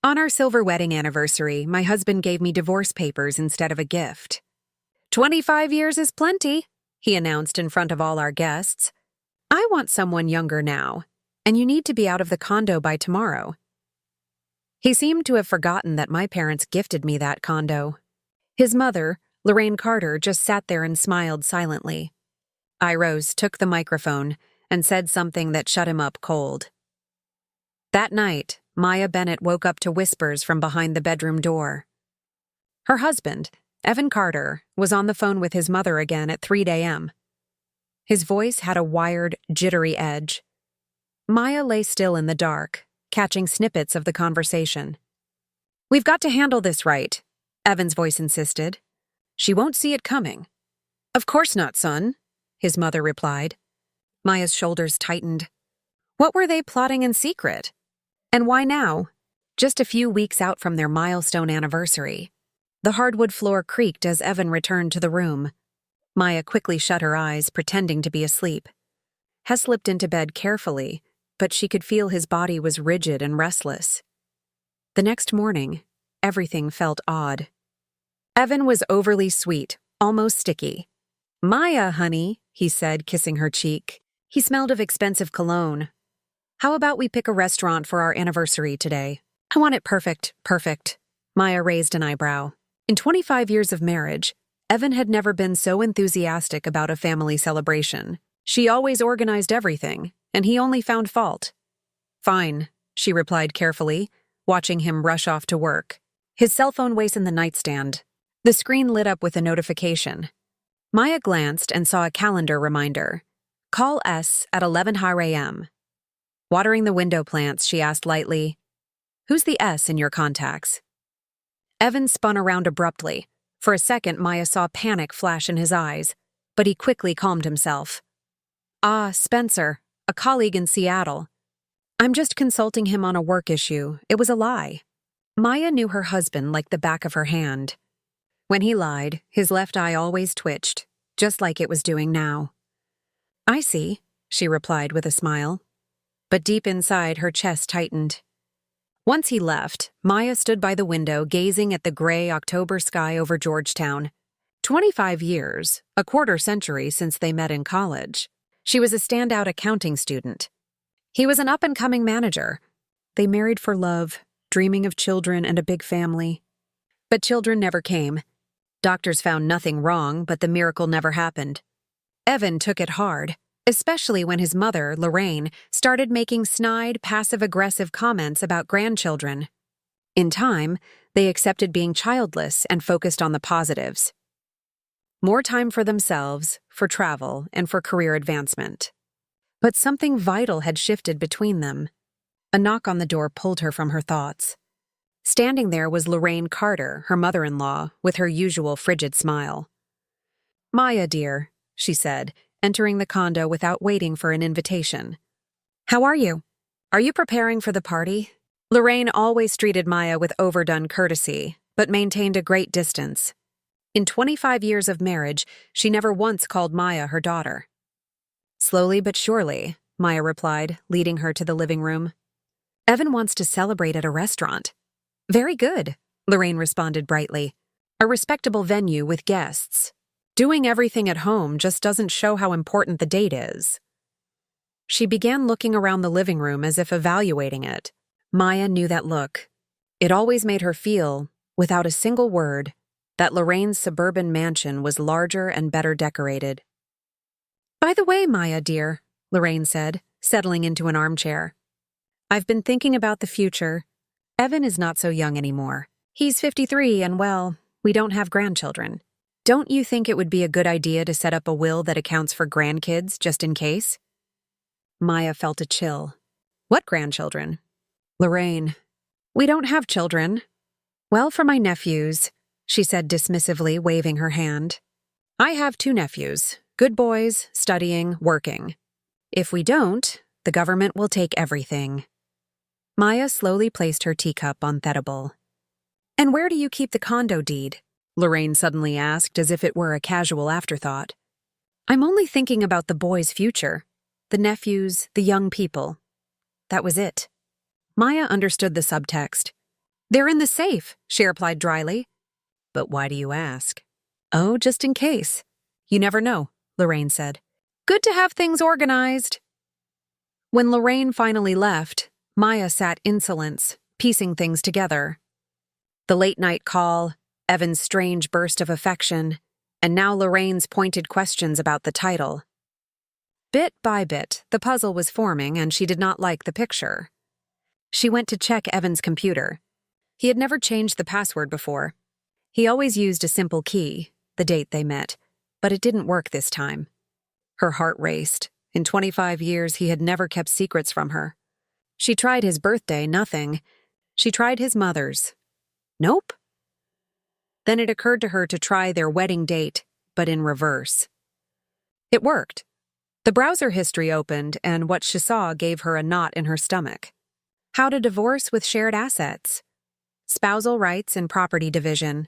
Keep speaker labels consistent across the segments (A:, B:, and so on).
A: On our silver wedding anniversary, my husband gave me divorce papers instead of a gift. 25 years is plenty, he announced in front of all our guests. I want someone younger now, and you need to be out of the condo by tomorrow. He seemed to have forgotten that my parents gifted me that condo. His mother, Lorraine Carter, just sat there and smiled silently. I rose, took the microphone, and said something that shut him up cold. That night, Maya Bennett woke up to whispers from behind the bedroom door. Her husband, Evan Carter, was on the phone with his mother again at 3 a.m. His voice had a wired, jittery edge. Maya lay still in the dark, catching snippets of the conversation. "We've got to handle this right," Evan's voice insisted. "She won't see it coming." "Of course not, son," his mother replied. Maya's shoulders tightened. What were they plotting in secret? And why now? Just a few weeks out from their milestone anniversary. The hardwood floor creaked as Evan returned to the room. Maya quickly shut her eyes, pretending to be asleep. Hess slipped into bed carefully, but she could feel his body was rigid and restless. The next morning, everything felt odd. Evan was overly sweet, almost sticky. "Maya, honey," he said, kissing her cheek. He smelled of expensive cologne. "How about we pick a restaurant for our anniversary today? I want it perfect, perfect." Maya raised an eyebrow. In 25 years of marriage, Evan had never been so enthusiastic about a family celebration. She always organized everything, and he only found fault. "Fine," she replied carefully, watching him rush off to work. His cell phone was in the nightstand. The screen lit up with a notification. Maya glanced and saw a calendar reminder. Call S at 11 a.m. Watering the window plants, she asked lightly, "Who's the S in your contacts?" Evan spun around abruptly. For a second, Maya saw panic flash in his eyes, but he quickly calmed himself. "Ah, Spencer, a colleague in Seattle. I'm just consulting him on a work issue. It was a lie." Maya knew her husband like the back of her hand. When he lied, his left eye always twitched, just like it was doing now. "I see," she replied with a smile. But deep inside, her chest tightened. Once he left, Maya stood by the window gazing at the gray October sky over Georgetown. 25 years, a quarter century since they met in college. She was a standout accounting student. He was an up-and-coming manager. They married for love, dreaming of children and a big family. But children never came. Doctors found nothing wrong, but the miracle never happened. Evan took it hard, especially when his mother, Lorraine, started making snide, passive-aggressive comments about grandchildren. In time, they accepted being childless and focused on the positives. More time for themselves, for travel, and for career advancement. But something vital had shifted between them. A knock on the door pulled her from her thoughts. Standing there was Lorraine Carter, her mother-in-law, with her usual frigid smile. "Maya, dear," she said, entering the condo without waiting for an invitation. "How are you? Are you preparing for the party?" Lorraine always treated Maya with overdone courtesy, but maintained a great distance. In 25 years of marriage, she never once called Maya her daughter. "Slowly but surely," Maya replied, leading her to the living room. "Evan wants to celebrate at a restaurant." "Very good," Lorraine responded brightly. "A respectable venue with guests. Doing everything at home just doesn't show how important the date is." She began looking around the living room as if evaluating it. Maya knew that look. It always made her feel, without a single word, that Lorraine's suburban mansion was larger and better decorated. "By the way, Maya, dear," Lorraine said, settling into an armchair. "I've been thinking about the future. Evan is not so young anymore. He's 53 and, well, we don't have grandchildren. Don't you think it would be a good idea to set up a will that accounts for grandkids, just in case?" Maya felt a chill. "What grandchildren?" "Lorraine, we don't have children." "Well, for my nephews," she said dismissively, waving her hand. "I have 2 nephews, good boys, studying, working. If we don't, the government will take everything." Maya slowly placed her teacup on the table. "And where do you keep the condo deed?" Lorraine suddenly asked, as if it were a casual afterthought. "I'm only thinking about the boys' future, the nephews, the young people." That was it. Maya understood the subtext. They're in the safe, she replied dryly. But why do you ask? Oh, just in case. You never know, Lorraine said. Good to have things organized. When Lorraine finally left, Maya sat insolence, piecing things together. The late-night call, Evan's strange burst of affection, and now Lorraine's pointed questions about the title. Bit by bit, the puzzle was forming, and she did not like the picture. She went to check Evan's computer. He had never changed the password before. He always used a simple key, the date they met, but it didn't work this time. Her heart raced. In 25 years, he had never kept secrets from her. She tried his birthday, nothing. She tried his mother's. Nope. Then it occurred to her to try their wedding date, but in reverse. It worked. The browser history opened, and what she saw gave her a knot in her stomach. How to divorce with shared assets. Spousal rights and property division.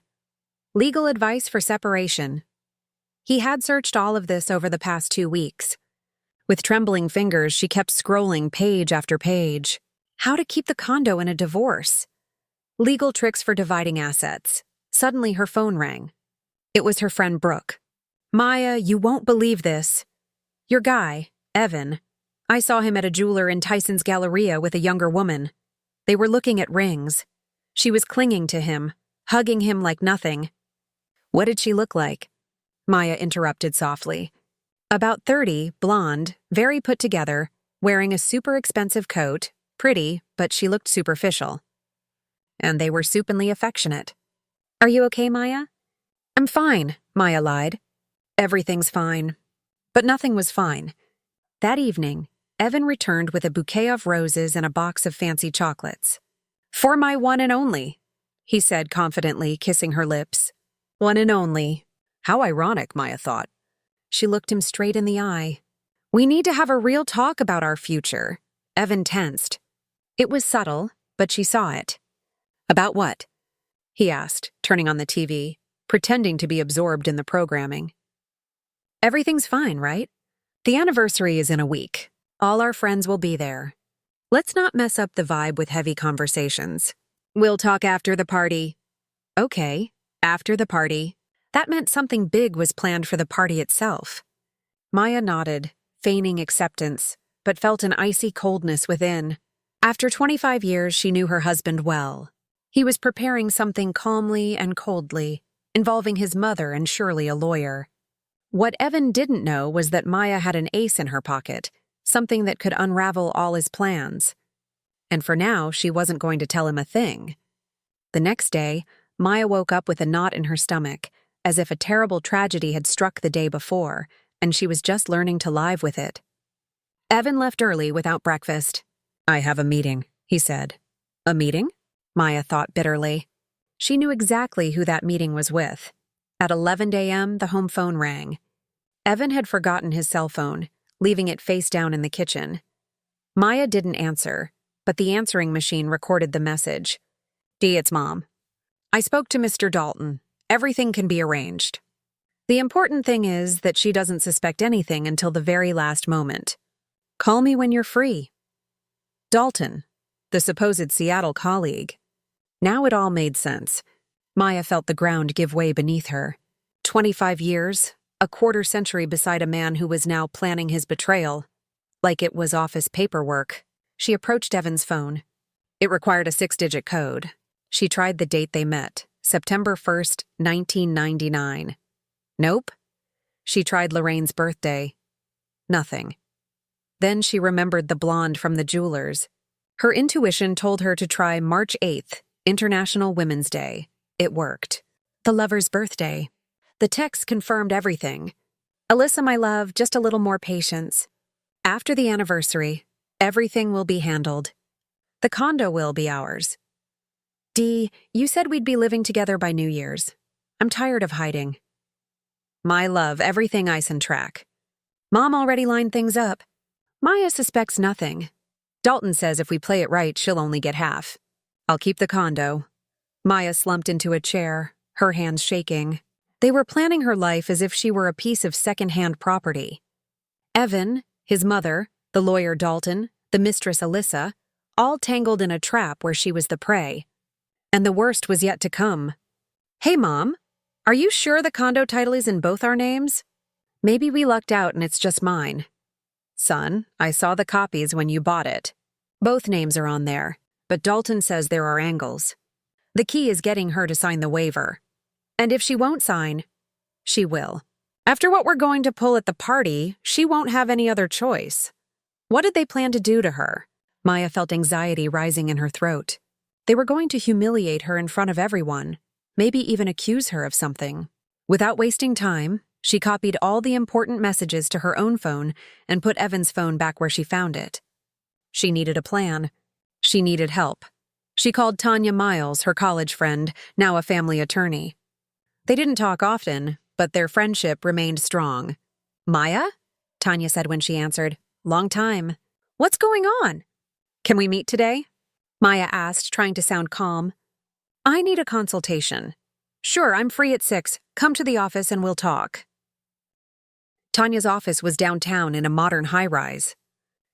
A: Legal advice for separation. He had searched all of this over the past 2 weeks. With trembling fingers, she kept scrolling page after page. How to keep the condo in a divorce. Legal tricks for dividing assets. Suddenly her phone rang. It was her friend Brooke. Maya, you won't believe this. Your guy, Evan. I saw him at a jeweler in Tyson's Galleria with a younger woman. They were looking at rings. She was clinging to him, hugging him like nothing. What did she look like? Maya interrupted softly. About 30, blonde, very put together, wearing a super expensive coat, pretty, but she looked superficial. And they were supinely affectionate. Are you okay, Maya? I'm fine, Maya lied. Everything's fine. But nothing was fine. That evening, Evan returned with a bouquet of roses and a box of fancy chocolates. For my one and only, he said confidently, kissing her lips. One and only. How ironic, Maya thought. She looked him straight in the eye. We need to have a real talk about our future. Evan tensed. It was subtle, but she saw it. About what? He asked, turning on the TV, pretending to be absorbed in the programming. Everything's fine, right? The anniversary is in a week. All our friends will be there. Let's not mess up the vibe with heavy conversations. We'll talk after the party. Okay, after the party. That meant something big was planned for the party itself. Maya nodded, feigning acceptance, but felt an icy coldness within. After 25 years, she knew her husband well. He was preparing something calmly and coldly, involving his mother and surely a lawyer. What Evan didn't know was that Maya had an ace in her pocket, something that could unravel all his plans. And for now, she wasn't going to tell him a thing. The next day, Maya woke up with a knot in her stomach, as if a terrible tragedy had struck the day before, and she was just learning to live with it. Evan left early without breakfast. I have a meeting, he said. A meeting? Maya thought bitterly. She knew exactly who that meeting was with. At 11 a.m., the home phone rang. Evan had forgotten his cell phone, leaving it face down in the kitchen. Maya didn't answer, but the answering machine recorded the message. Dee, it's Mom. I spoke to Mr. Dalton. Everything can be arranged. The important thing is that she doesn't suspect anything until the very last moment. Call me when you're free. Dalton, the supposed Seattle colleague. Now it all made sense. Maya felt the ground give way beneath her. 25 years, a quarter-century beside a man who was now planning his betrayal. Like it was office paperwork. She approached Evan's phone. It required a 6-digit code. She tried the date they met. September 1st, 1999. Nope. She tried Lorraine's birthday. Nothing. Then she remembered the blonde from the jeweler's. Her intuition told her to try March 8th, International Women's Day. It worked. The lover's birthday. The text confirmed everything. Alyssa, my love, just a little more patience. After the anniversary, everything will be handled. The condo will be ours. Dee, you said we'd be living together by New Year's. I'm tired of hiding. My love, everything ice and track. Mom already lined things up. Maya suspects nothing. Dalton says if we play it right, she'll only get half. I'll keep the condo. Maya slumped into a chair, her hands shaking. They were planning her life as if she were a piece of second-hand property. Evan, his mother, the lawyer Dalton, the mistress Alyssa, all tangled in a trap where she was the prey. And the worst was yet to come. Hey, Mom, are you sure the condo title is in both our names? Maybe we lucked out and it's just mine. Son, I saw the copies when you bought it. Both names are on there, but Dalton says there are angles. The key is getting her to sign the waiver. And if she won't sign, she will. After what we're going to pull at the party, she won't have any other choice. What did they plan to do to her? Maya felt anxiety rising in her throat. They were going to humiliate her in front of everyone, maybe even accuse her of something. Without wasting time, she copied all the important messages to her own phone and put Evan's phone back where she found it. She needed a plan. She needed help. She called Tanya Miles, her college friend, now a family attorney. They didn't talk often, but their friendship remained strong. Maya? Tanya said when she answered. Long time. What's going on? Can we meet today? Maya asked, trying to sound calm. I need a consultation. Sure, I'm free at 6. Come to the office and we'll talk. Tanya's office was downtown in a modern high-rise.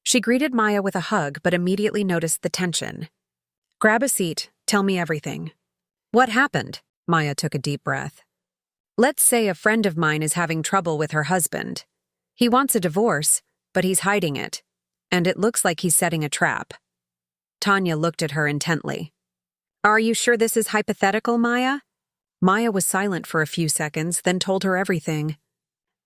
A: She greeted Maya with a hug but immediately noticed the tension. Grab a seat. Tell me everything. What happened? Maya took a deep breath. Let's say a friend of mine is having trouble with her husband. He wants a divorce, but he's hiding it, and it looks like he's setting a trap. Tanya looked at her intently. Are you sure this is hypothetical, Maya? Maya was silent for a few seconds, then told her everything.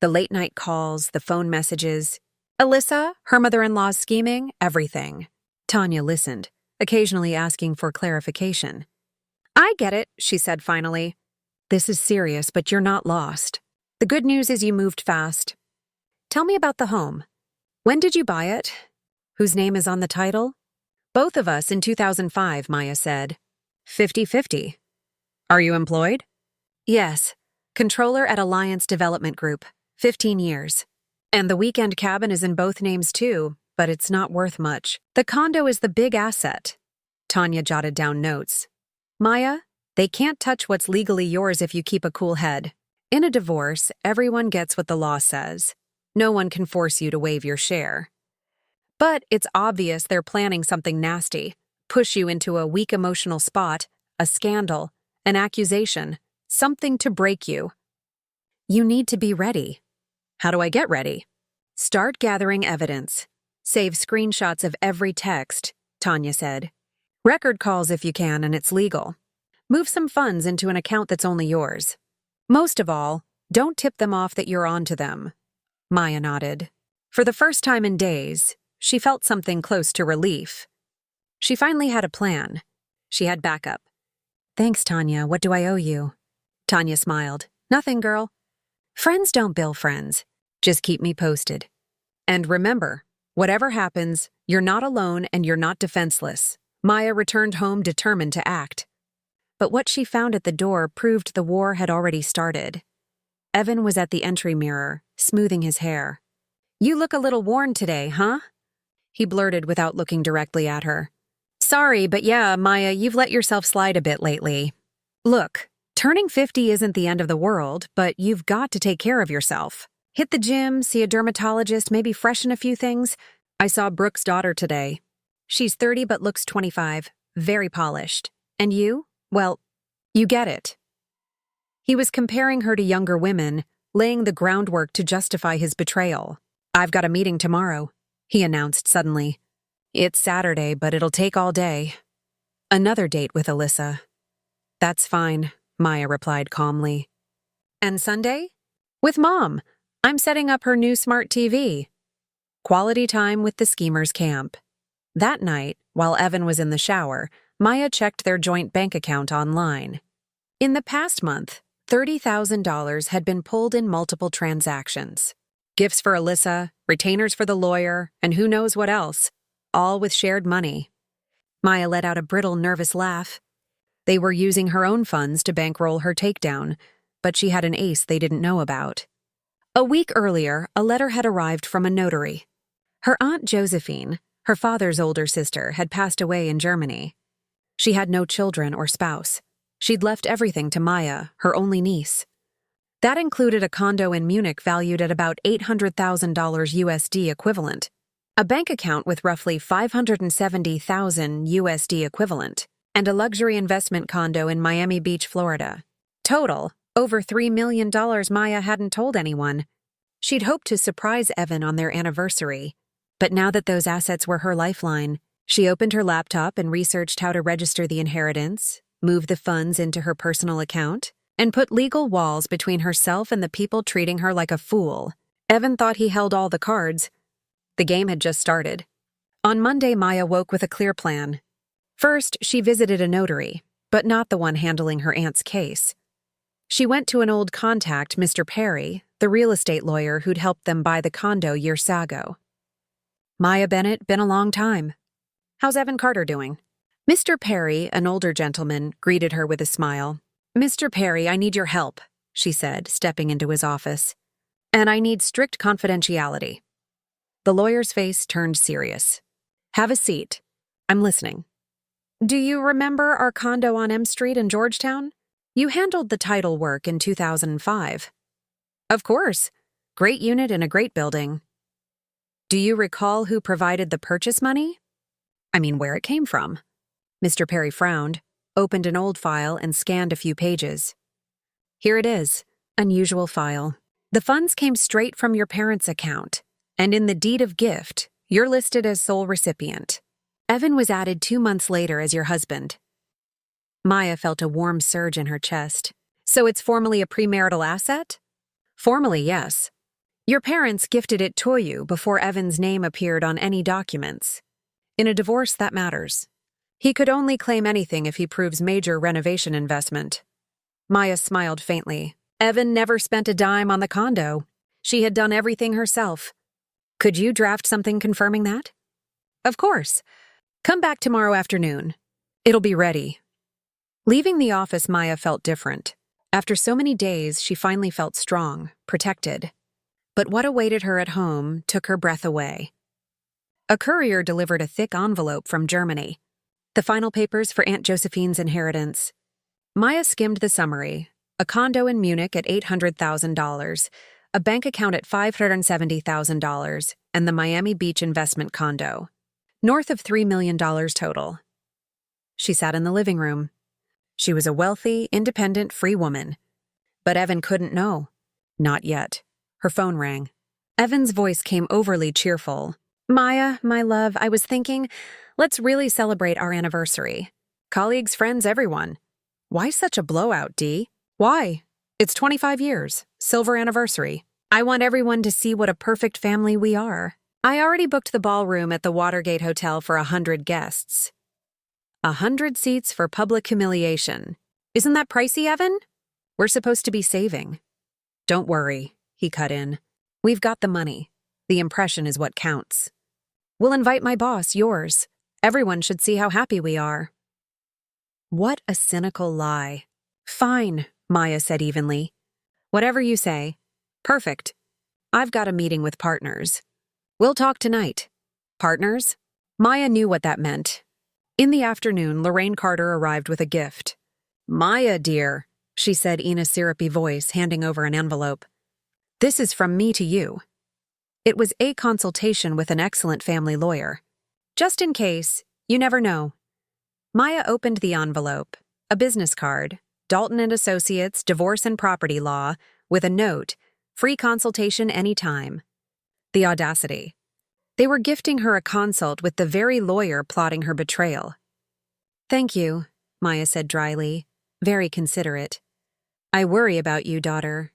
A: The late-night calls, the phone messages. Alyssa, her mother-in-law's scheming, everything. Tanya listened, occasionally asking for clarification. I get it, she said finally. This is serious, but you're not lost. The good news is you moved fast. Tell me about the home. When did you buy it? Whose name is on the title? Both of us in 2005, Maya said. 50-50. Are you employed? Yes. Controller at Alliance Development Group. 15 years. And the weekend cabin is in both names too, but it's not worth much. The condo is the big asset. Tanya jotted down notes. Maya, they can't touch what's legally yours if you keep a cool head. In a divorce, everyone gets what the law says. No one can force you to waive your share. But it's obvious they're planning something nasty, push you into a weak emotional spot, a scandal, an accusation, something to break you. You need to be ready. How do I get ready? Start gathering evidence. Save screenshots of every text, Tanya said. Record calls if you can and it's legal. Move some funds into an account that's only yours. Most of all, don't tip them off that you're on to them. Maya nodded. For the first time in days, she felt something close to relief. She finally had a plan. She had backup. Thanks, Tanya. What do I owe you? Tanya smiled. Nothing, girl. Friends don't bill friends. Just keep me posted. And remember, whatever happens, you're not alone and you're not defenseless. Maya returned home determined to act. But what she found at the door proved the war had already started. Evan was at the entry mirror, smoothing his hair. You look a little worn today, huh? He blurted without looking directly at her. Sorry, but yeah, Maya, you've let yourself slide a bit lately. Look, turning 50 isn't the end of the world, but you've got to take care of yourself. Hit the gym, see a dermatologist, maybe freshen a few things. I saw Brooke's daughter today. She's 30 but looks 25, very polished. And you? Well, you get it. He was comparing her to younger women, laying the groundwork to justify his betrayal. I've got a meeting tomorrow, he announced suddenly. It's Saturday, but it'll take all day. Another date with Alyssa. That's fine, Maya replied calmly. And Sunday? With Mom. I'm setting up her new smart TV. Quality time with the schemers camp. That night, while Evan was in the shower, Maya checked their joint bank account online. In the past month, $30,000 had been pulled in multiple transactions. Gifts for Alyssa, retainers for the lawyer, and who knows what else, all with shared money. Maya let out a brittle, nervous laugh. They were using her own funds to bankroll her takedown, but she had an ace they didn't know about. A week earlier, a letter had arrived from a notary. Her Aunt Josephine, her father's older sister, had passed away in Germany. She had no children or spouse. She'd left everything to Maya, her only niece. That included a condo in Munich valued at about $800,000 USD equivalent, a bank account with roughly $570,000 USD equivalent, and a luxury investment condo in Miami Beach, Florida. Total, over $3 million Maya hadn't told anyone. She'd hoped to surprise Evan on their anniversary. But now that those assets were her lifeline, she opened her laptop and researched how to register the inheritance, move the funds into her personal account, and put legal walls between herself and the people treating her like a fool. Evan thought he held all the cards. The game had just started. On Monday, Maya woke with a clear plan. First, she visited a notary, but not the one handling her aunt's case. She went to an old contact, Mr. Perry, the real estate lawyer who'd helped them buy the condo years ago. Maya Bennett, been a long time. How's Evan Carter doing? Mr. Perry, an older gentleman, greeted her with a smile. Mr. Perry, I need your help, she said, stepping into his office. And I need strict confidentiality. The lawyer's face turned serious. Have a seat. I'm listening. Do you remember our condo on M Street in Georgetown? You handled the title work in 2005. Of course. Great unit in a great building. Do you recall who provided the purchase money? I mean, where it came from. Mr. Perry frowned, opened an old file, and scanned a few pages. Here it is, unusual file. The funds came straight from your parents' account, and in the deed of gift, you're listed as sole recipient. Evan was added 2 months later as your husband. Maya felt a warm surge in her chest. So it's formally a premarital asset? Formally, yes. Your parents gifted it to you before Evan's name appeared on any documents. In a divorce, that matters. He could only claim anything if he proves major renovation investment. Maya smiled faintly. Evan never spent a dime on the condo. She had done everything herself. Could you draft something confirming that? Of course. Come back tomorrow afternoon. It'll be ready. Leaving the office, Maya felt different. After so many days, she finally felt strong, protected. But what awaited her at home took her breath away. A courier delivered a thick envelope from Germany. The final papers for Aunt Josephine's inheritance. Maya skimmed the summary. A condo in Munich at $800,000, a bank account at $570,000, and the Miami Beach investment condo. North of $3 million total. She sat in the living room. She was a wealthy, independent, free woman. But Evan couldn't know. Not yet. Her phone rang. Evan's voice came overly cheerful. Maya, my love, I was thinking, let's really celebrate our anniversary. Colleagues, friends, everyone. Why such a blowout, Dee? Why? It's 25 years. Silver anniversary. I want everyone to see what a perfect family we are. I already booked the ballroom at the Watergate Hotel for 100 guests. 100 seats for public humiliation. Isn't that pricey, Evan? We're supposed to be saving. Don't worry, he cut in. We've got the money. The impression is what counts. We'll invite my boss, yours. Everyone should see how happy we are. What a cynical lie. Fine, Maya said evenly. Whatever you say. Perfect. I've got a meeting with partners. We'll talk tonight. Partners? Maya knew what that meant. In the afternoon, Lorraine Carter arrived with a gift. Maya, dear, she said in a syrupy voice, handing over an envelope. This is from me to you. It was a consultation with an excellent family lawyer. Just in case, you never know. Maya opened the envelope, a business card, Dalton & Associates, Divorce and Property Law, with a note, free consultation anytime. The audacity. They were gifting her a consult with the very lawyer plotting her betrayal. Thank you, Maya said dryly, very considerate. I worry about you, daughter.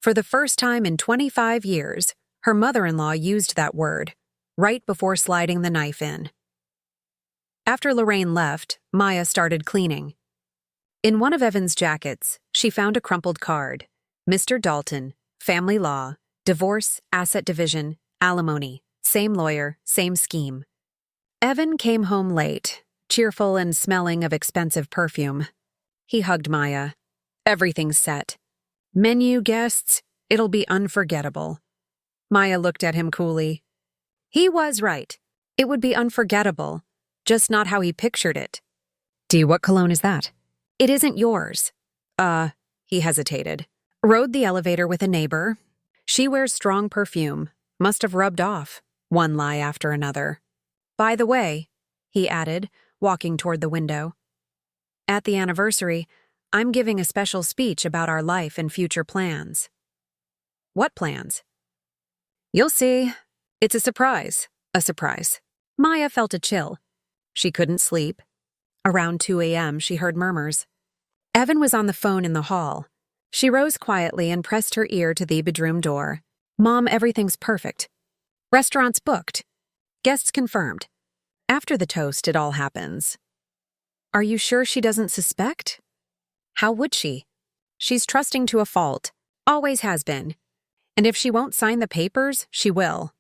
A: For the first time in 25 years, her mother-in-law used that word, right before sliding the knife in. After Lorraine left, Maya started cleaning. In one of Evan's jackets, she found a crumpled card. Mr. Dalton, Family Law, Divorce, Asset Division, Alimony, same lawyer, same scheme. Evan came home late, cheerful and smelling of expensive perfume. He hugged Maya. Everything's set. Menu, guests, it'll be unforgettable. Maya looked at him coolly. He was right. It would be unforgettable, just not how he pictured it. Dee, what cologne is that? It isn't yours. He hesitated. Rode the elevator with a neighbor. She wears strong perfume. Must have rubbed off. One lie after another. By the way, he added, walking toward the window. At the anniversary, I'm giving a special speech about our life and future plans. What plans? You'll see. It's a surprise. A surprise. Maya felt a chill. She couldn't sleep. Around 2 a.m., she heard murmurs. Evan was on the phone in the hall. She rose quietly and pressed her ear to the bedroom door. Mom, everything's perfect. Restaurants booked. Guests confirmed. After the toast, it all happens. Are you sure she doesn't suspect? How would she? She's trusting to a fault. Always has been. And if she won't sign the papers, she will.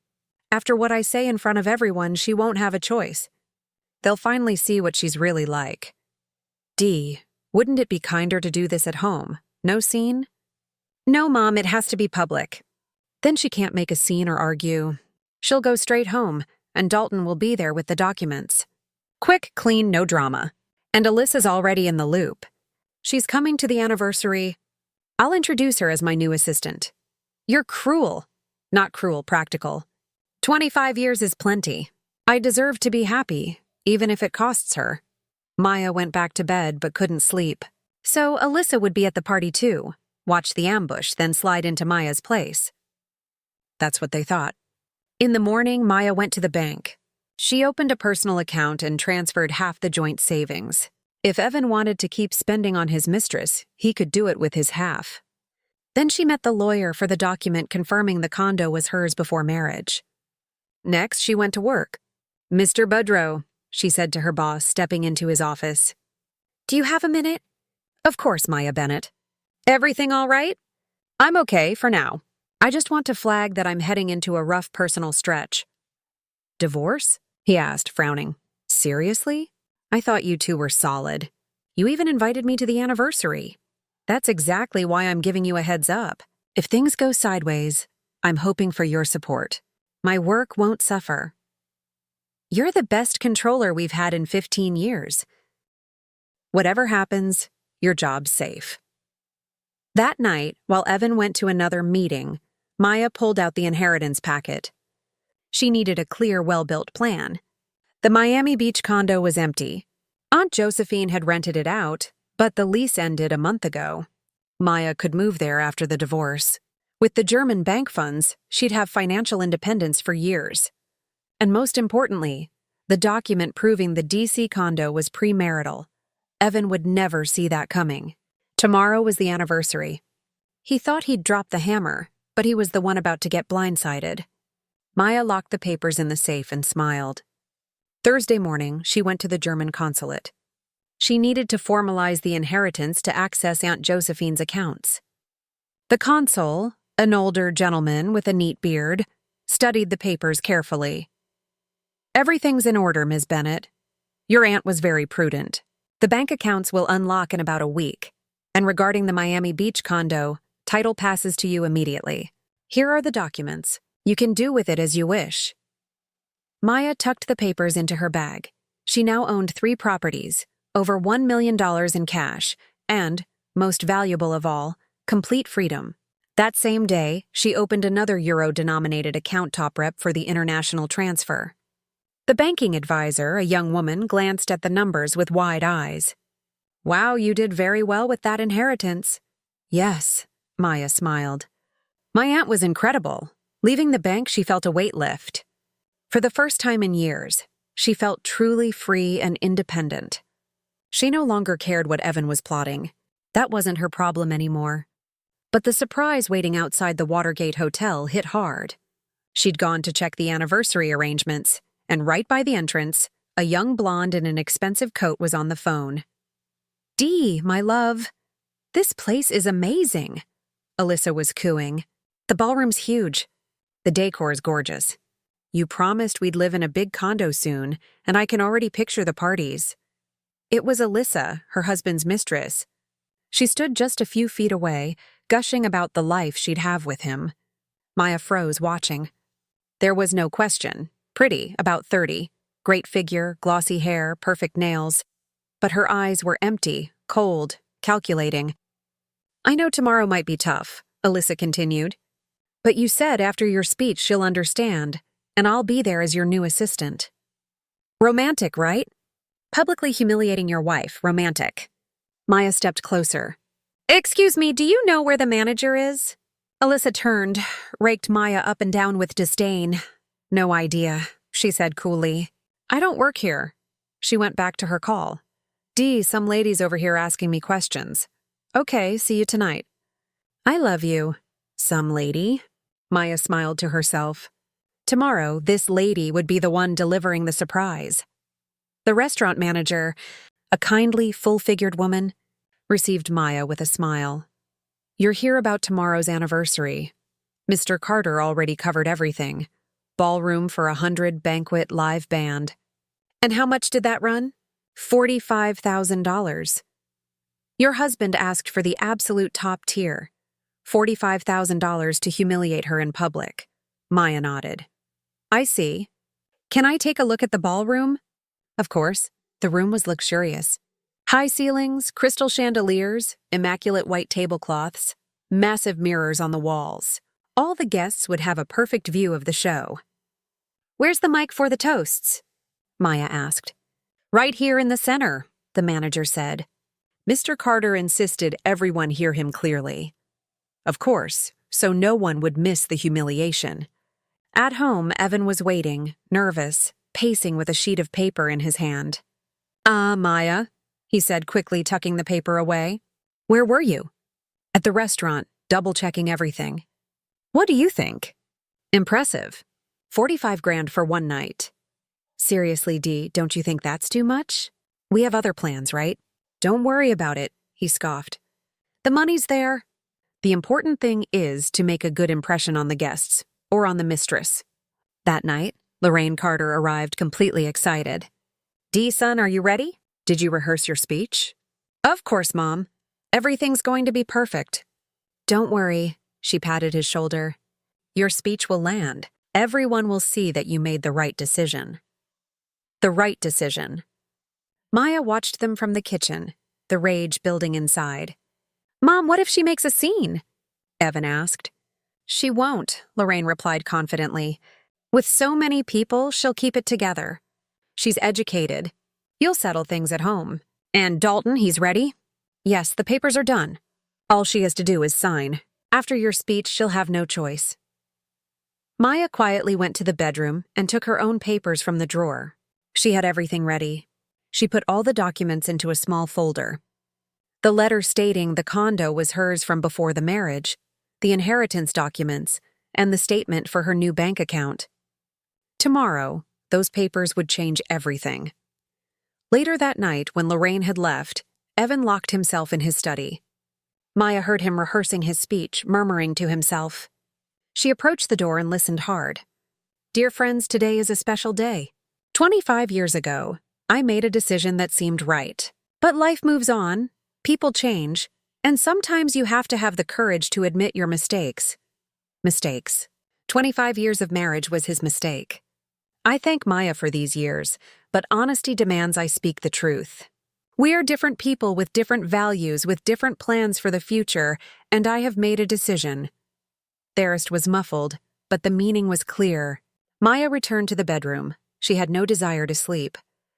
A: After what I say in front of everyone, she won't have a choice. They'll finally see what she's really like. Dee, wouldn't it be kinder to do this at home? No scene? No, Mom, it has to be public. Then she can't make a scene or argue. She'll go straight home, and Dalton will be there with the documents. Quick, clean, no drama. And Alyssa's already in the loop. She's coming to the anniversary. I'll introduce her as my new assistant. You're cruel. Not cruel, practical. 25 years is plenty. I deserve to be happy, even if it costs her. Maya went back to bed but couldn't sleep. So Alyssa would be at the party too, watch the ambush, then slide into Maya's place. That's what they thought. In the morning, Maya went to the bank. She opened a personal account and transferred half the joint savings. If Evan wanted to keep spending on his mistress, he could do it with his half. Then she met the lawyer for the document confirming the condo was hers before marriage. Next, she went to work. Mr. Budrow, she said to her boss, stepping into his office. Do you have a minute? Of course, Maya Bennett. Everything all right? I'm okay for now. I just want to flag that I'm heading into a rough personal stretch. Divorce? He asked, frowning. Seriously? I thought you two were solid. You even invited me to the anniversary. That's exactly why I'm giving you a heads up. If things go sideways, I'm hoping for your support. My work won't suffer. You're the best controller we've had in 15 years. Whatever happens, your job's safe. That night, while Evan went to another meeting, Maya pulled out the inheritance packet. She needed a clear, well-built plan. The Miami Beach condo was empty. Aunt Josephine had rented it out, but the lease ended a month ago. Maya could move there after the divorce. With the German bank funds, she'd have financial independence for years. And most importantly, the document proving the DC condo was premarital. Evan would never see that coming. Tomorrow was the anniversary. He thought he'd dropped the hammer, but he was the one about to get blindsided. Maya locked the papers in the safe and smiled. Thursday morning, she went to the German consulate. She needed to formalize the inheritance to access Aunt Josephine's accounts. The consul, an older gentleman with a neat beard, studied the papers carefully. Everything's in order, Ms. Bennett. Your aunt was very prudent. The bank accounts will unlock in about a week. And regarding the Miami Beach condo, title passes to you immediately. Here are the documents. You can do with it as you wish. Maya tucked the papers into her bag. She now owned 3 properties, over $1 million in cash, and, most valuable of all, complete freedom. That same day, she opened another euro-denominated account top rep for the international transfer. The banking advisor, a young woman, glanced at the numbers with wide eyes. Wow, you did very well with that inheritance. Yes, Maya smiled. My aunt was incredible. Leaving the bank, she felt a weight lift. For the first time in years, she felt truly free and independent. She no longer cared what Evan was plotting. That wasn't her problem anymore. But the surprise waiting outside the Watergate Hotel hit hard. She'd gone to check the anniversary arrangements, and right by the entrance, a young blonde in an expensive coat was on the phone. Dee, my love. This place is amazing, Alyssa was cooing. The ballroom's huge. The decor's gorgeous. You promised we'd live in a big condo soon, and I can already picture the parties. It was Alyssa, her husband's mistress. She stood just a few feet away, gushing about the life she'd have with him. Maya froze, watching. There was no question. Pretty, about 30. Great figure, glossy hair, perfect nails. But her eyes were empty, cold, calculating. I know tomorrow might be tough, Alyssa continued. But you said after your speech she'll understand, and I'll be there as your new assistant. Romantic, right? Publicly humiliating your wife, romantic. Maya stepped closer. Excuse me, do you know where the manager is? Alyssa turned, raked Maya up and down with disdain. No idea, she said coolly. I don't work here. She went back to her call. Dee, some ladies over here asking me questions. Okay, see you tonight. I love you. Some lady? Maya smiled to herself. Tomorrow, this lady would be the one delivering the surprise. The restaurant manager, a kindly, full-figured woman, received Maya with a smile. You're here about tomorrow's anniversary. Mr. Carter already covered everything. Ballroom for 100, banquet, live band. And how much did that run? $45,000. Your husband asked for the absolute top tier. $45,000 to humiliate her in public. Maya nodded. I see. Can I take a look at the ballroom? Of course. The room was luxurious. High ceilings, crystal chandeliers, immaculate white tablecloths, massive mirrors on the walls. All the guests would have a perfect view of the show. Where's the mic for the toasts? Maya asked. Right here in the center, the manager said. Mr. Carter insisted everyone hear him clearly. Of course, so no one would miss the humiliation. At home, Evan was waiting, nervous, pacing with a sheet of paper in his hand. Maya, he said quickly, tucking the paper away. Where were you? At the restaurant, double-checking everything. What do you think? Impressive. 45 grand for one night. Seriously, Dee, don't you think that's too much? We have other plans, right? Don't worry about it, he scoffed. The money's there. The important thing is to make a good impression on the guests, or on the mistress. That night, Lorraine Carter arrived completely excited. Dee, son, are you ready? Did you rehearse your speech? Of course, Mom. Everything's going to be perfect. Don't worry, she patted his shoulder. Your speech will land. Everyone will see that you made the right decision. The right decision. Maya watched them from the kitchen, the rage building inside. Mom, what if she makes a scene? Evan asked. She won't, Lorraine replied confidently. With so many people, she'll keep it together. She's educated. You'll settle things at home. And Dalton, he's ready? Yes, the papers are done. All she has to do is sign. After your speech, she'll have no choice. Maya quietly went to the bedroom and took her own papers from the drawer. She had everything ready. She put all the documents into a small folder. The letter stating the condo was hers from before the marriage, the inheritance documents, and the statement for her new bank account. Tomorrow, those papers would change everything. Later that night, when Lorraine had left, Evan locked himself in his study. Maya heard him rehearsing his speech, murmuring to himself. She approached the door and listened hard. Dear friends, today is a special day. 25 years ago, I made a decision that seemed right. But life moves on, people change, and sometimes you have to have the courage to admit your mistakes. Mistakes. 25 years of marriage was his mistake. I thank Maya for these years, but honesty demands I speak the truth. We are different people with different values, with different plans for the future, and I have made a decision. Therist was muffled, but the meaning was clear. Maya returned to the bedroom. She had no desire to sleep.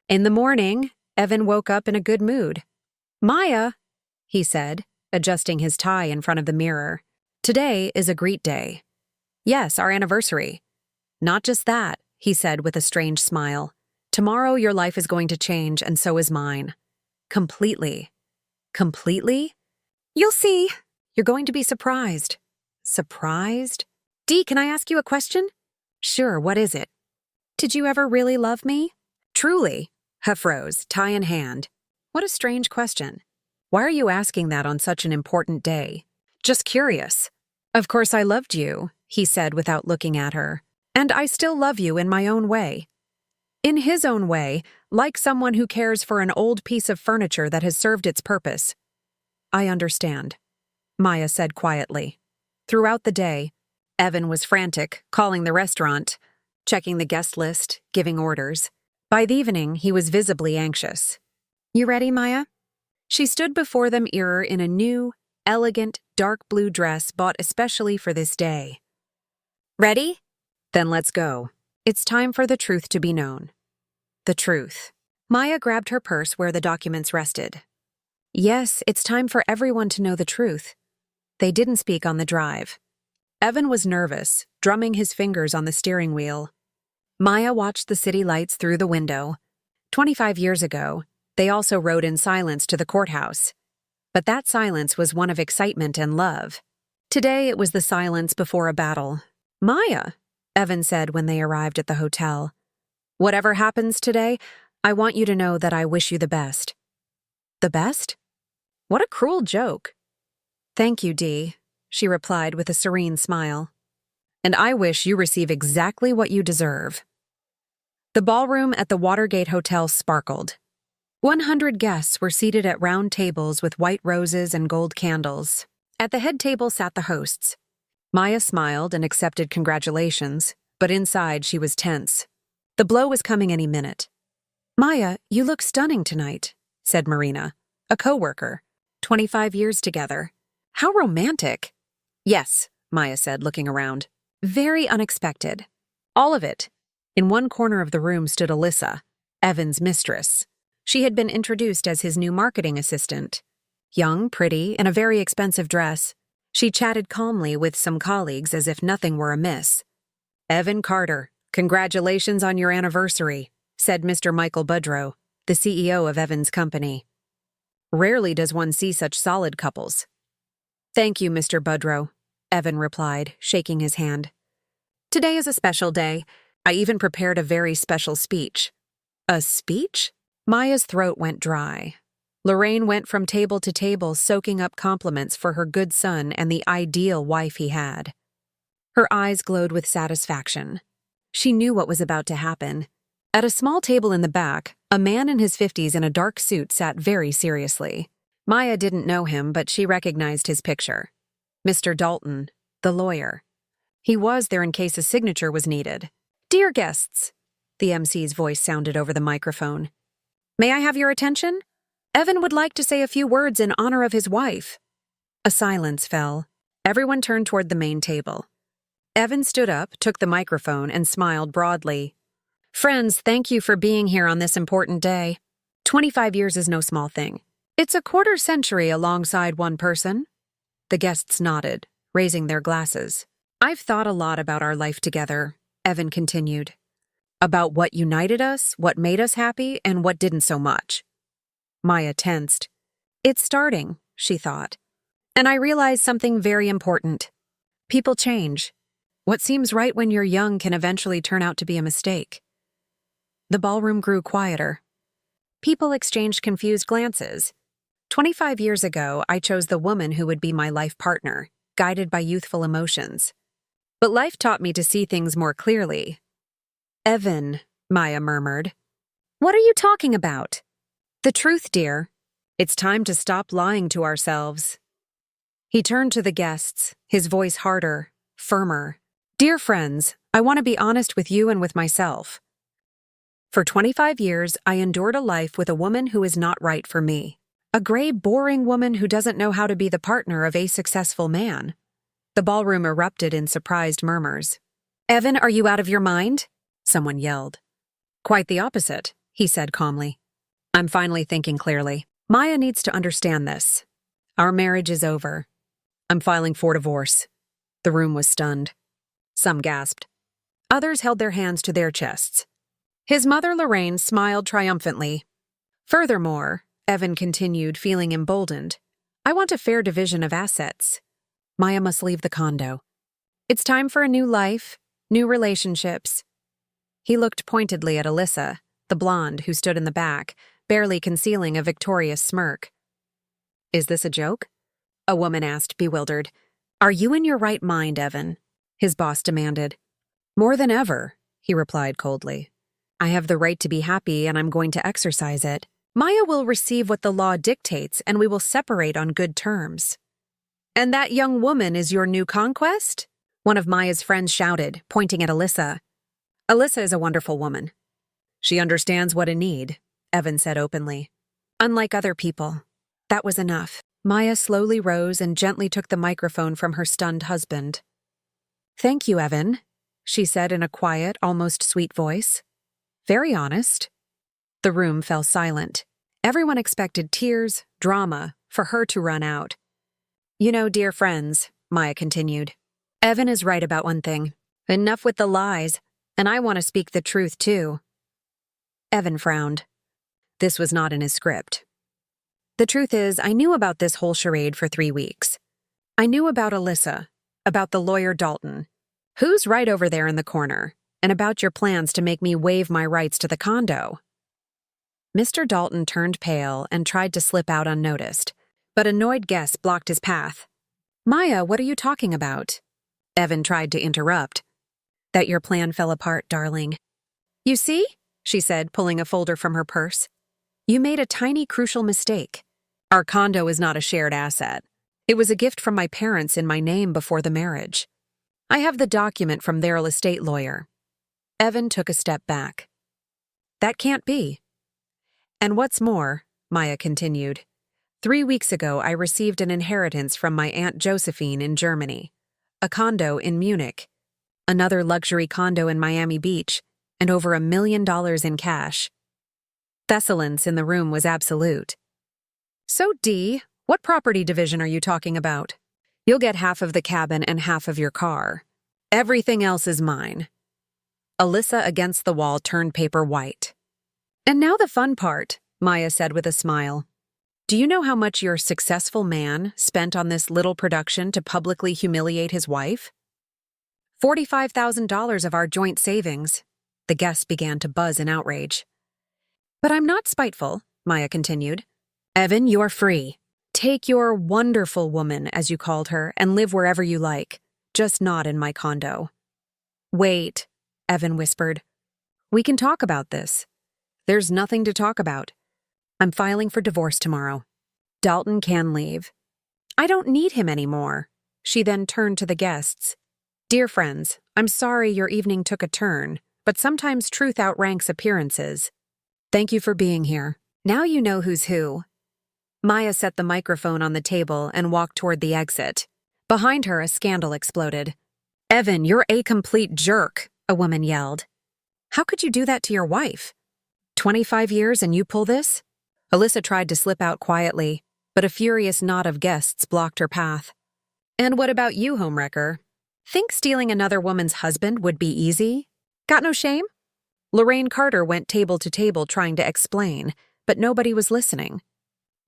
A: In the morning, Evan woke up in a good mood. Maya, he said, adjusting his tie in front of the mirror. Today is a great day. Yes, our anniversary. Not just that, he said with a strange smile. Tomorrow your life is going to change, and so is mine. Completely. Completely? You'll see. You're going to be surprised. Surprised? Dee, can I ask you a question? Sure, what is it? Did you ever really love me? Truly. Huff rose, tie in hand. What a strange question. Why are you asking that on such an important day? Just curious. Of course I loved you, he said without looking at her. And I still love you in my own way. In his own way, like someone who cares for an old piece of furniture that has served its purpose. I understand, Maya said quietly. Throughout the day, Evan was frantic, calling the restaurant, checking the guest list, giving orders. By the evening, he was visibly anxious. You ready, Maya? She stood before the mirror in a new, elegant, dark blue dress bought especially for this day. Ready? Then let's go. It's time for the truth to be known. The truth. Maya grabbed her purse where the documents rested. Yes, it's time for everyone to know the truth. They didn't speak on the drive. Evan was nervous, drumming his fingers on the steering wheel. Maya watched the city lights through the window. 25 years ago, they also rode in silence to the courthouse. But that silence was one of excitement and love. Today it was the silence before a battle. Maya, Evan said when they arrived at the hotel. Whatever happens today, I want you to know that I wish you the best. The best? What a cruel joke. Thank you, Dee, she replied with a serene smile. And I wish you receive exactly what you deserve. The ballroom at the Watergate Hotel sparkled. 100 guests were seated at round tables with white roses and gold candles. At the head table sat the hosts. Maya smiled and accepted congratulations, but inside she was tense. The blow was coming any minute. Maya, you look stunning tonight, said Marina, a coworker. 25 years together. How romantic. Yes, Maya said, looking around. Very unexpected. All of it. In one corner of the room stood Alyssa, Evan's mistress. She had been introduced as his new marketing assistant. Young, pretty, in a very expensive dress, she chatted calmly with some colleagues as if nothing were amiss. Evan Carter, congratulations on your anniversary, said Mr. Michael Budrow, the CEO of Evan's company. Rarely does one see such solid couples. Thank you, Mr. Budrow, Evan replied, shaking his hand. Today is a special day. I even prepared a very special speech. A speech? Maya's throat went dry. Lorraine went from table to table soaking up compliments for her good son and the ideal wife he had. Her eyes glowed with satisfaction. She knew what was about to happen. At a small table in the back, a man in his 50s in a dark suit sat very seriously. Maya didn't know him, but she recognized his picture. Mr. Dalton, the lawyer. He was there in case a signature was needed. Dear guests, the MC's voice sounded over the microphone. May I have your attention? Evan would like to say a few words in honor of his wife. A silence fell. Everyone turned toward the main table. Evan stood up, took the microphone, and smiled broadly. Friends, thank you for being here on this important day. 25 years is no small thing. It's a quarter century alongside one person. The guests nodded, raising their glasses. I've thought a lot about our life together, Evan continued. About what united us, what made us happy, and what didn't so much. Maya tensed. It's starting, she thought. And I realized something very important. People change. What seems right when you're young can eventually turn out to be a mistake. The ballroom grew quieter. People exchanged confused glances. 25 years ago, I chose the woman who would be my life partner, guided by youthful emotions. But life taught me to see things more clearly. Evan, Maya murmured. What are you talking about? The truth, dear. It's time to stop lying to ourselves. He turned to the guests, his voice harder, firmer. Dear friends, I want to be honest with you and with myself. For 25 years, I endured a life with a woman who is not right for me. A gray, boring woman who doesn't know how to be the partner of a successful man. The ballroom erupted in surprised murmurs. Evan, are you out of your mind? Someone yelled. Quite the opposite, he said calmly. I'm finally thinking clearly. Maya needs to understand this. Our marriage is over. I'm filing for divorce. The room was stunned. Some gasped. Others held their hands to their chests. His mother, Lorraine, smiled triumphantly. Furthermore, Evan continued, feeling emboldened, I want a fair division of assets. Maya must leave the condo. It's time for a new life, new relationships. He looked pointedly at Alyssa, the blonde who stood in the back, barely concealing a victorious smirk. Is this a joke? A woman asked, bewildered. Are you in your right mind, Evan? His boss demanded. More than ever, he replied coldly. I have the right to be happy and I'm going to exercise it. Maya will receive what the law dictates and we will separate on good terms. And that young woman is your new conquest? One of Maya's friends shouted, pointing at Alyssa. Alyssa is a wonderful woman. She understands what I need, Evan said openly. Unlike other people. That was enough. Maya slowly rose and gently took the microphone from her stunned husband. Thank you, Evan, she said in a quiet, almost sweet voice. Very honest. The room fell silent. Everyone expected tears, drama, for her to run out. You know, dear friends, Maya continued, Evan is right about one thing. Enough with the lies, and I want to speak the truth too. Evan frowned. This was not in his script. The truth is, I knew about this whole charade for 3 weeks. I knew about Alyssa, about the lawyer Dalton, who's right over there in the corner, and about your plans to make me waive my rights to the condo. Mr. Dalton turned pale and tried to slip out unnoticed, but annoyed guests blocked his path. Maya, what are you talking about? Evan tried to interrupt. That your plan fell apart, darling. You see? She said, pulling a folder from her purse. You made a tiny, crucial mistake. Our condo is not a shared asset. It was a gift from my parents in my name before the marriage. I have the document from their estate lawyer. Evan took a step back. That can't be. And what's more, Maya continued, 3 weeks ago I received an inheritance from my Aunt Josephine in Germany, a condo in Munich, another luxury condo in Miami Beach, and over $1 million in cash. Thessalance in the room was absolute. So, Dee, what property division are you talking about? You'll get half of the cabin and half of your car. Everything else is mine. Alyssa against the wall turned paper white. And now the fun part, Maya said with a smile. Do you know how much your successful man spent on this little production to publicly humiliate his wife? $45,000 of our joint savings. The guests began to buzz in outrage. But I'm not spiteful, Maya continued. Evan, you're free. Take your wonderful woman, as you called her, and live wherever you like, just not in my condo. Wait, Evan whispered. We can talk about this. There's nothing to talk about. I'm filing for divorce tomorrow. Dalton can leave. I don't need him anymore. She then turned to the guests. Dear friends, I'm sorry your evening took a turn, but sometimes truth outranks appearances. Thank you for being here. Now you know who's who. Maya set the microphone on the table and walked toward the exit. Behind her, a scandal exploded. Evan, you're a complete jerk, a woman yelled. How could you do that to your wife? 25 years and you pull this? Alyssa tried to slip out quietly, but a furious knot of guests blocked her path. And what about you, homewrecker? Think stealing another woman's husband would be easy? Got no shame? Lorraine Carter went table to table trying to explain, but nobody was listening.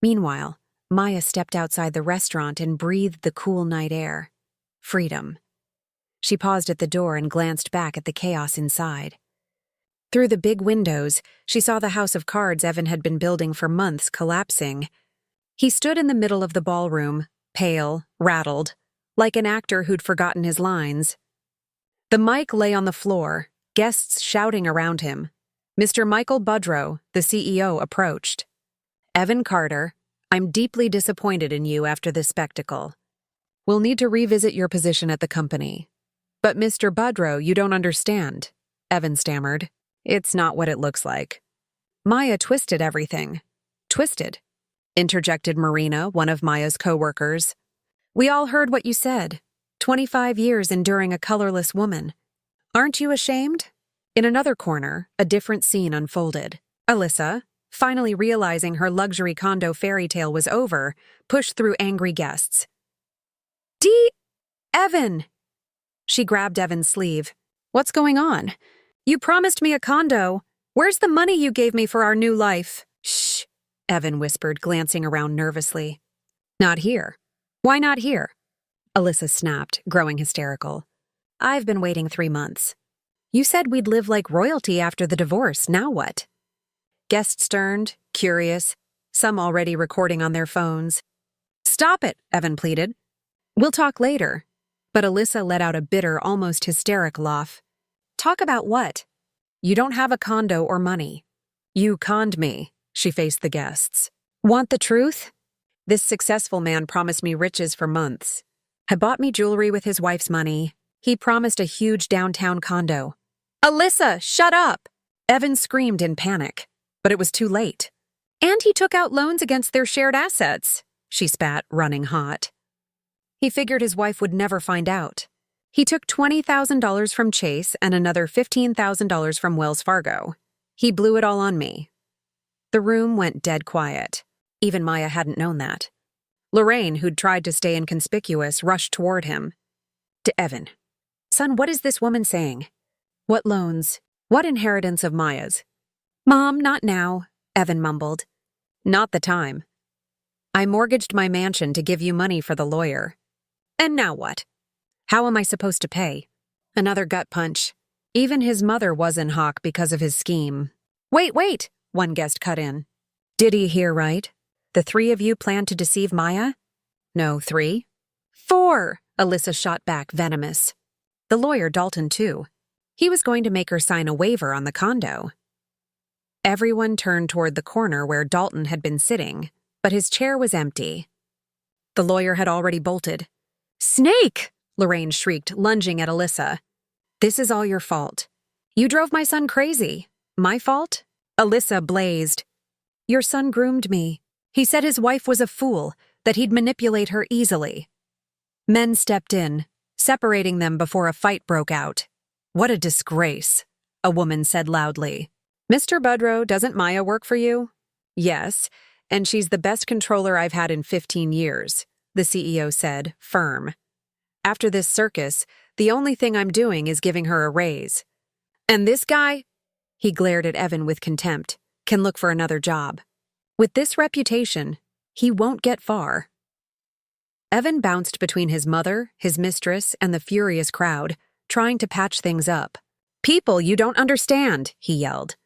A: Meanwhile, Maya stepped outside the restaurant and breathed the cool night air. Freedom. She paused at the door and glanced back at the chaos inside. Through the big windows, she saw the house of cards Evan had been building for months collapsing. He stood in the middle of the ballroom, pale, rattled, like an actor who'd forgotten his lines. The mic lay on the floor, guests shouting around him. Mr. Michael Budrow, the CEO, approached. Evan Carter, I'm deeply disappointed in you after this spectacle. We'll need to revisit your position at the company. But Mr. Budrow, you don't understand, Evan stammered. It's not what it looks like. Maya twisted everything. Twisted, interjected Marina, one of Maya's co-workers. We all heard what you said. 25 years enduring a colorless woman. Aren't you ashamed? In another corner, a different scene unfolded. Alyssa, finally realizing her luxury condo fairy tale was over, pushed through angry guests. Evan! She grabbed Evan's sleeve. What's going on? You promised me a condo. Where's the money you gave me for our new life? Shh, Evan whispered, glancing around nervously. Not here. Why not here? Alyssa snapped, growing hysterical. I've been waiting 3 months. You said we'd live like royalty after the divorce. Now what? Guests turned, curious, some already recording on their phones. Stop it, Evan pleaded. We'll talk later. But Alyssa let out a bitter, almost hysterical laugh. Talk about what? You don't have a condo or money. You conned me, she faced the guests. Want the truth? This successful man promised me riches for months. Had bought me jewelry with his wife's money. He promised a huge downtown condo. Alyssa, shut up! Evan screamed in panic, but it was too late. And he took out loans against their shared assets, she spat, running hot. He figured his wife would never find out. He took $20,000 from Chase and another $15,000 from Wells Fargo. He blew it all on me. The room went dead quiet. Even Maya hadn't known that. Lorraine, who'd tried to stay inconspicuous, rushed toward him. To Evan. Son, what is this woman saying? What loans? What inheritance of Maya's? Mom, not now, Evan mumbled. Not the time. I mortgaged my mansion to give you money for the lawyer. And now what? How am I supposed to pay? Another gut punch. Even his mother was in hock because of his scheme. Wait, one guest cut in. Did he hear right? The three of you planned to deceive Maya? No, 3. 4, Alyssa shot back, venomous. The lawyer, Dalton, too. He was going to make her sign a waiver on the condo. Everyone turned toward the corner where Dalton had been sitting, but his chair was empty. The lawyer had already bolted. Snake! Lorraine shrieked, lunging at Alyssa. This is all your fault. You drove my son crazy. My fault? Alyssa blazed. Your son groomed me. He said his wife was a fool, that he'd manipulate her easily. Men stepped in, separating them before a fight broke out. What a disgrace, a woman said loudly. Mr. Budrow, doesn't Maya work for you? Yes, and she's the best controller I've had in 15 years, the CEO said, firm. After this circus, the only thing I'm doing is giving her a raise. And this guy, he glared at Evan with contempt, can look for another job. With this reputation, he won't get far. Evan bounced between his mother, his mistress, and the furious crowd, trying to patch things up. People, you don't understand, he yelled.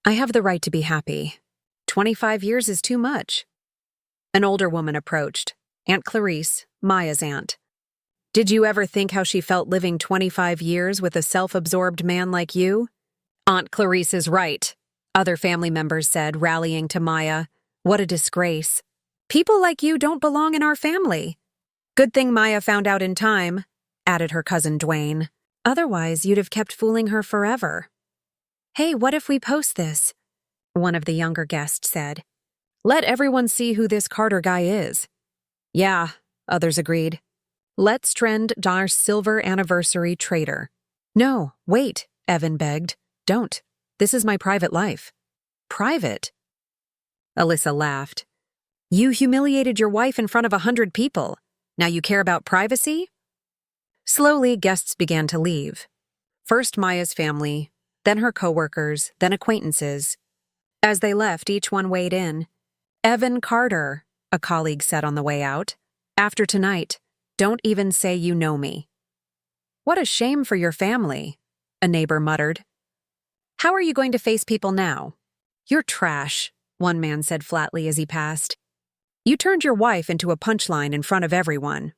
A: I have the right to be happy. 25 years is too much. An older woman approached, Aunt Clarice, Maya's aunt. Did you ever think how she felt living 25 years with a self-absorbed man like you? Aunt Clarice is right, other family members said, rallying to Maya. What a disgrace. People like you don't belong in our family. Good thing Maya found out in time, added her cousin Dwayne. Otherwise, you'd have kept fooling her forever. Hey, what if we post this? One of the younger guests said. Let everyone see who this Carter guy is. Yeah, others agreed. Let's trend our silver anniversary traitor. No, wait, Evan begged. Don't. This is my private life. Private? Alyssa laughed. You humiliated your wife in front of 100 people. Now you care about privacy? Slowly, guests began to leave. First Maya's family, then her coworkers, then acquaintances. As they left, each one weighed in. Evan Carter, a colleague said on the way out. After tonight, don't even say you know me. What a shame for your family, a neighbor muttered. How are you going to face people now? You're trash, one man said flatly as he passed. You turned your wife into a punchline in front of everyone.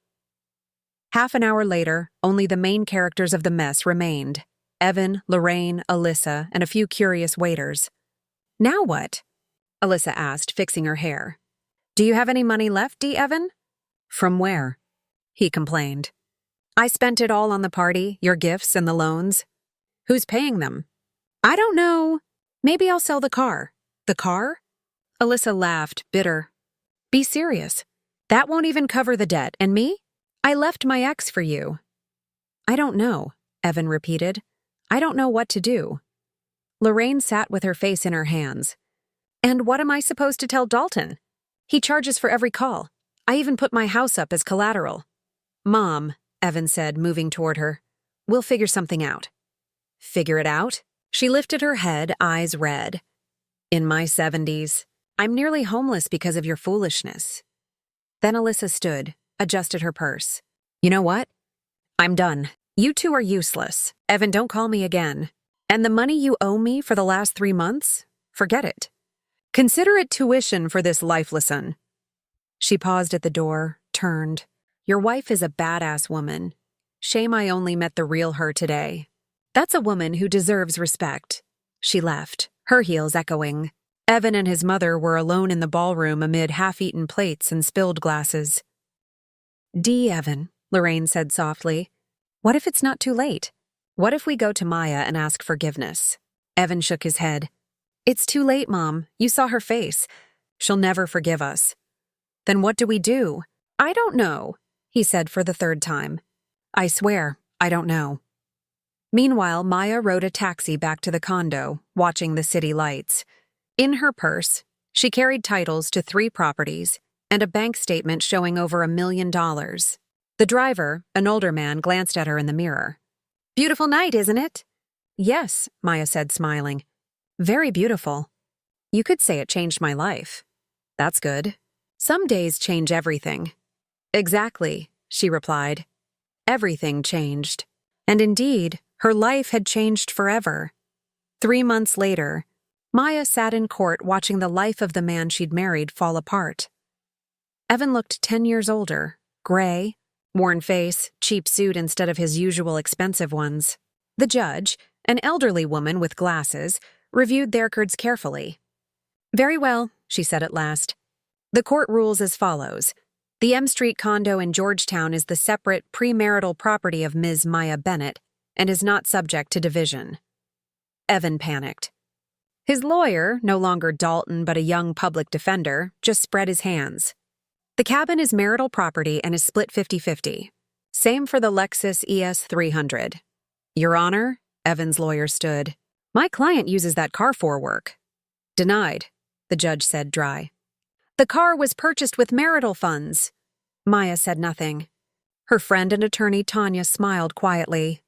A: Half an hour later, only the main characters of the mess remained. Evan, Lorraine, Alyssa, and a few curious waiters. Now what? Alyssa asked, fixing her hair. Do you have any money left, D. Evan? From where? He complained. I spent it all on the party, your gifts, and the loans. Who's paying them? I don't know. Maybe I'll sell the car. The car? Alyssa laughed, bitter. Be serious. That won't even cover the debt, and me? I left my ex for you. I don't know, Evan repeated. I don't know what to do. Lorraine sat with her face in her hands. And what am I supposed to tell Dalton? He charges for every call. I even put my house up as collateral. Mom, Evan said, moving toward her. We'll figure something out. Figure it out? She lifted her head, eyes red. In my 70s, I'm nearly homeless because of your foolishness. Then Alyssa stood, adjusted her purse. You know what? I'm done. You two are useless. Evan, don't call me again. And the money you owe me for the last 3 months? Forget it. Consider it tuition for this life lesson. She paused at the door, turned. Your wife is a badass woman. Shame I only met the real her today. That's a woman who deserves respect. She left, her heels echoing. Evan and his mother were alone in the ballroom amid half-eaten plates and spilled glasses. D. Evan, Lorraine said softly. What if it's not too late? What if we go to Maya and ask forgiveness? Evan shook his head. It's too late, Mom. You saw her face. She'll never forgive us. Then what do we do? I don't know, he said for the 3rd time. I swear, I don't know. Meanwhile, Maya rode a taxi back to the condo, watching the city lights. In her purse, She carried titles to 3 properties and a bank statement showing over $1 million. The driver, an older man, glanced at her in the mirror. "Beautiful night, isn't it?" "Yes," Maya said, smiling. "Very beautiful. You could say it changed my life." "That's good. Some days change everything." "Exactly," she replied. Everything changed. And indeed, her life had changed forever. 3 months later, Maya sat in court watching the life of the man she'd married fall apart. Evan looked 10 years older, gray, worn face, cheap suit instead of his usual expensive ones. The judge, an elderly woman with glasses, reviewed their records carefully. "Very well," she said at last. "The court rules as follows. The M Street condo in Georgetown is the separate premarital property of Ms. Maya Bennett and is not subject to division." Evan panicked. His lawyer, no longer Dalton but a young public defender, just spread his hands. "The cabin is marital property and is split 50-50. Same for the Lexus ES 300. "Your Honor," Evan's lawyer stood. "My client uses that car for work." "Denied," the judge said, dry. "The car was purchased with marital funds." Maya said nothing. Her friend and attorney Tanya smiled quietly.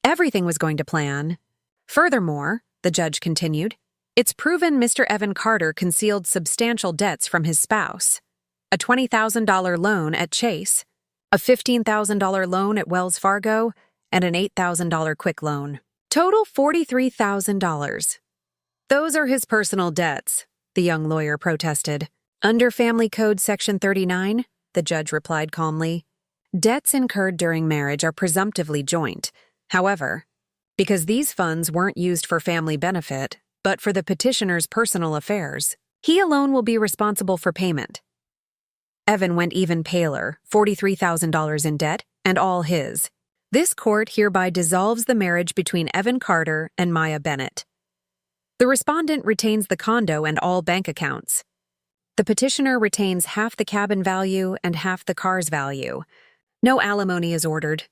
A: Everything was going to plan. "Furthermore," the judge continued, "it's proven Mr. Evan Carter concealed substantial debts from his spouse. A $20,000 loan at Chase, a $15,000 loan at Wells Fargo, and an $8,000 quick loan. Total $43,000. "Those are his personal debts," the young lawyer protested. "Under Family Code Section 39, the judge replied calmly. "Debts incurred during marriage are presumptively joint. However, because these funds weren't used for family benefit, but for the petitioner's personal affairs, he alone will be responsible for payment." Evan went even paler, $43,000 in debt, and all his. "This court hereby dissolves the marriage between Evan Carter and Maya Bennett. The respondent retains the condo and all bank accounts. The petitioner retains half the cabin value and half the car's value. No alimony is ordered.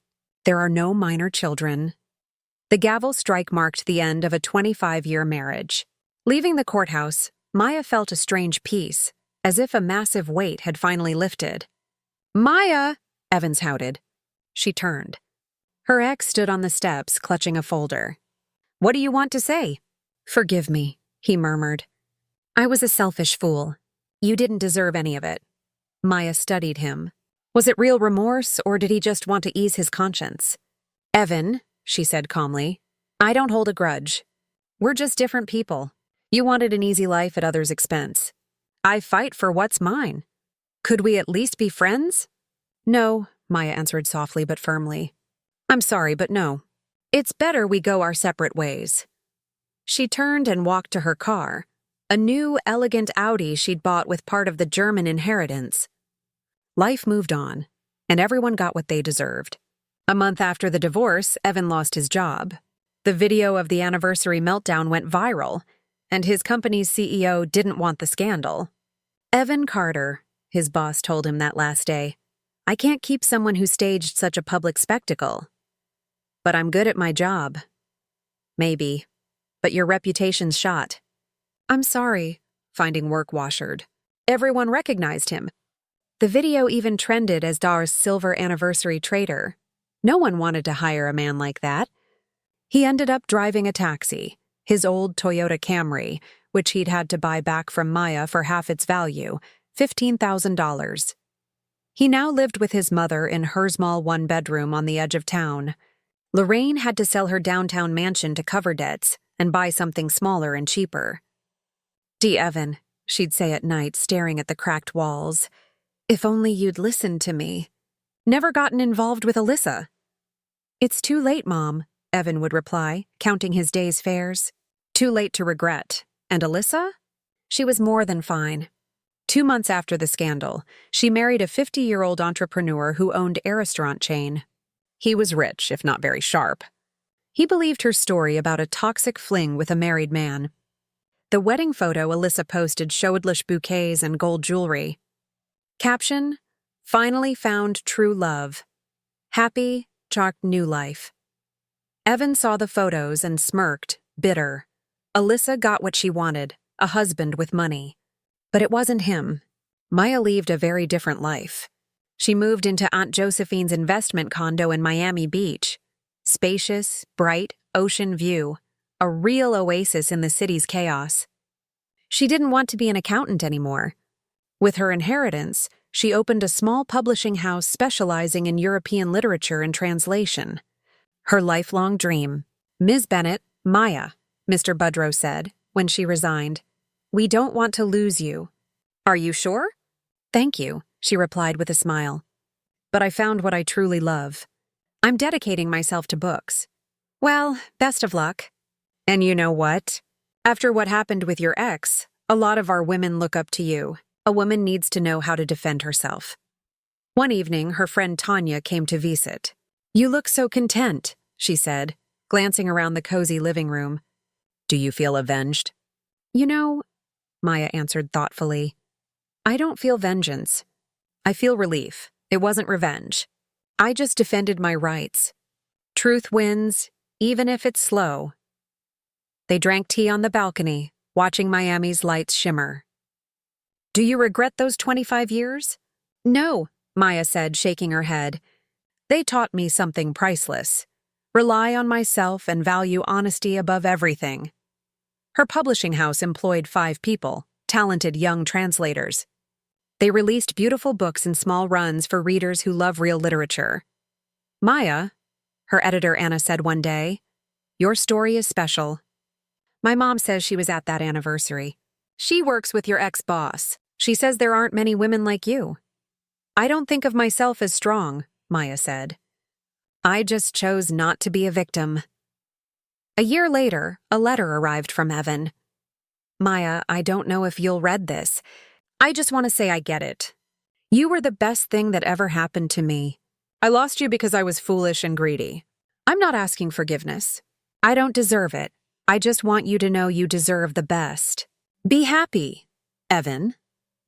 A: There are no minor children." The gavel strike marked the end of a 25-year marriage. Leaving the courthouse, Maya felt a strange peace, as if a massive weight had finally lifted. "Maya!" Evans shouted. She turned. Her ex stood on the steps, clutching a folder. "What do you want to say?" "Forgive me," he murmured. "I was a selfish fool. You didn't deserve any of it." Maya studied him. Was it real remorse, or did he just want to ease his conscience? "Evan," she said calmly, "I don't hold a grudge. We're just different people. You wanted an easy life at others' expense. I fight for what's mine. Could we at least be friends?" "No," Maya answered softly but firmly. "I'm sorry, but no. It's better we go our separate ways." She turned and walked to her car, a new, elegant Audi she'd bought with part of the German inheritance. Life moved on, and everyone got what they deserved. A month after the divorce, Evan lost his job. The video of the anniversary meltdown went viral, and his company's CEO didn't want the scandal. "Evan Carter," his boss told him that last day, "I can't keep someone who staged such a public spectacle. But I'm good at my job." "Maybe, but your reputation's shot." "I'm sorry," finding work washered. Everyone recognized him. The video even trended as Dar's silver anniversary traitor. No one wanted to hire a man like that. He ended up driving a taxi, his old Toyota Camry, which he'd had to buy back from Maya for half its value, $15,000. He now lived with his mother in her small one-bedroom on the edge of town. Lorraine had to sell her downtown mansion to cover debts and buy something smaller and cheaper. "Dear Evan," she'd say at night, staring at the cracked walls, "if only you'd listened to me. Never gotten involved with Alyssa." "It's too late, Mom," Evan would reply, counting his day's fares. Too late to regret. And Alyssa? She was more than fine. 2 months after the scandal, she married a 50-year-old entrepreneur who owned a restaurant chain. He was rich, if not very sharp. He believed her story about a toxic fling with a married man. The wedding photo Alyssa posted showed lush bouquets and gold jewelry. Caption: "Finally found true love. Happy, chalked new life." Evan saw the photos and smirked, bitter. Alyssa got what she wanted, a husband with money. But it wasn't him. Maya lived a very different life. She moved into Aunt Josephine's investment condo in Miami Beach. Spacious, bright, ocean view. A real oasis in the city's chaos. She didn't want to be an accountant anymore. With her inheritance, she opened a small publishing house specializing in European literature and translation. Her lifelong dream. "Ms. Bennett, Maya," Mr. Budrow said, when she resigned. "We don't want to lose you." "Are you sure?" "Thank you," she replied with a smile. "But I found what I truly love. I'm dedicating myself to books." "Well, best of luck." "And you know what? After what happened with your ex, a lot of our women look up to you. A woman needs to know how to defend herself." One evening, her friend Tanya came to visit. "You look so content," she said, glancing around the cozy living room. "Do you feel avenged?" "You know," Maya answered thoughtfully, "I don't feel vengeance. I feel relief. It wasn't revenge. I just defended my rights. Truth wins, even if it's slow." They drank tea on the balcony, watching Miami's lights shimmer. "Do you regret those 25 years?" "No," Maya said, shaking her head. "They taught me something priceless. Rely on myself and value honesty above everything." Her publishing house employed 5 people, talented young translators. They released beautiful books in small runs for readers who love real literature. "Maya," her editor Anna said one day, "your story is special." My mom says she was at that anniversary. "She works with your ex-boss. She says there aren't many women like you." "I don't think of myself as strong," Maya said. "I just chose not to be a victim." A year later, a letter arrived from Evan. "Maya, I don't know if you'll read this. I just want to say I get it. You were the best thing that ever happened to me. I lost you because I was foolish and greedy. I'm not asking forgiveness. I don't deserve it. I just want you to know you deserve the best. Be happy, Evan."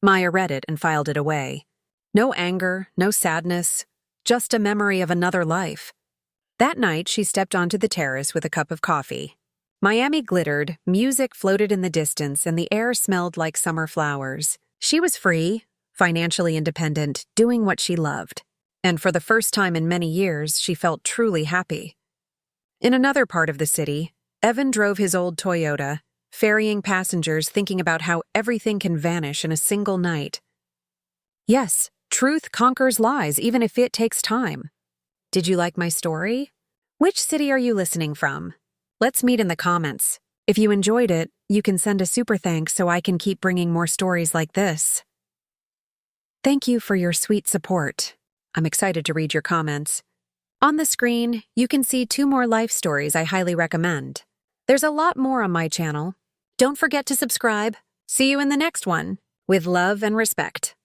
A: Maya read it and filed it away. No anger, no sadness, just a memory of another life. That night, she stepped onto the terrace with a cup of coffee. Miami glittered, music floated in the distance, and the air smelled like summer flowers. She was free, financially independent, doing what she loved. And for the first time in many years, she felt truly happy. In another part of the city, Evan drove his old Toyota, ferrying passengers thinking about how everything can vanish in a single night. Yes, truth conquers lies, even if it takes time. Did you like my story? Which city are you listening from? Let's meet in the comments. If you enjoyed it, you can send a super thanks so I can keep bringing more stories like this. Thank you for your sweet support. I'm excited to read your comments. On the screen, you can see 2 more life stories I highly recommend. There's a lot more on my channel. Don't forget to subscribe. See you in the next one. With love and respect.